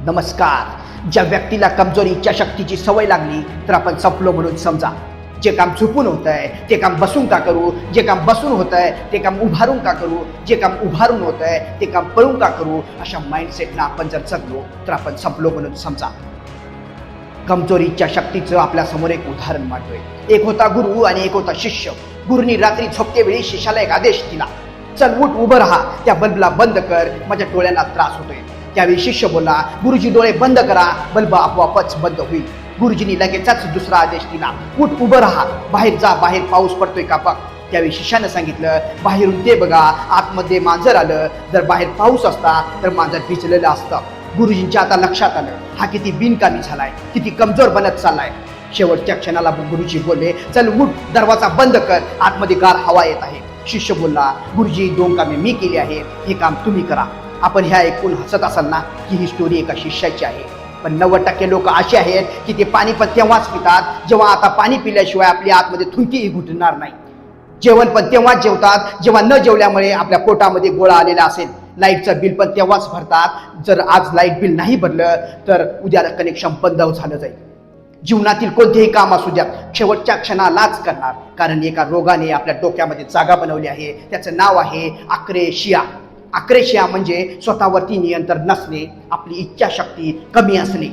नमस्कार. ज्या व्यक्तीला कमजोरी इच्छाशक्तीची सवय लागली तर आपण संपलो म्हणून समजा. जे काम झोपून होत आहे ते काम बसून का करू, जे काम बसून होत आहे ते काम उभारून का करू, जे काम उभारून होत आहे ते काम पळून का करू, अशा माइंडसेटला आपण जर जगलो तर आपण संपलो म्हणून समजा. कमजोरी इच्छाशक्तीचं आपल्या समोर एक उदाहरण मांडतोय. एक होता गुरु आणि एक होता शिष्य. गुरुनी रात्री झोपतेवेळी शिष्याला एक आदेश दिला, चल उठ, उभं राहा, त्या बल्बला बंद कर, माझ्या डोळ्यांना त्रास होतोय. त्यावेळी शिष्य बोलला, गुरुजी डोळे बंद करा, बल्ब आपोआपच बंद होईल. गुरुजींनी लगेचच दुसरा आदेश दिला, उठ, उभं राहा, बाहेर जा, बाहेर पाऊस पडतोय का बघ. त्यावेळी शिष्यानं सांगितलं, बाहेरून ते बघा, आतमध्ये मांजर आलं. जर बाहेर पाऊस असता तर मांजर भिजलेलं असतं. गुरुजींच्या आता लक्षात आलं, हा किती बिनकामी झालाय, किती कमजोर बनत चाललाय. शेवटच्या क्षणाला गुरुजी बोलले, चल उठ, दरवाजा बंद कर, आतमध्ये गार हवा येत आहे. शिष्य बोलला, गुरुजी 2 कामे मी केली आहेत, हे काम तुम्ही करा. आपण ह्या ऐकून हसत असाल ना की ही स्टोरी एका शिष्याची आहे. पण 90% लोक असे आहेत की ते पाणी पण तेव्हाच पितात जेव्हा आता पाणी पिल्याशिवाय आपली आतमध्ये थुंकीही घुटणार नाही. जेवण पण तेव्हाच जेवतात जेव्हा न जेवल्यामुळे आपल्या पोटामध्ये गोळा आलेला असेल. लाईटचं बिल पण तेव्हाच भरतात, जर आज लाईट बिल नाही भरलं तर उद्याला कनेक्शन बंद झालं जाईल. जीवनातील कोणतेही काम असू द्या, शेवटच्या क्षणालाच करणार, कारण एका रोगाने आपल्या डोक्यामध्ये जागा बनवली आहे. त्याचं नाव आहे अक्रेशिया. अक्रेशिया म्हणजे स्वतःवरती नियंत्रण नसणे, आपली इच्छाशक्ती कमी असणे.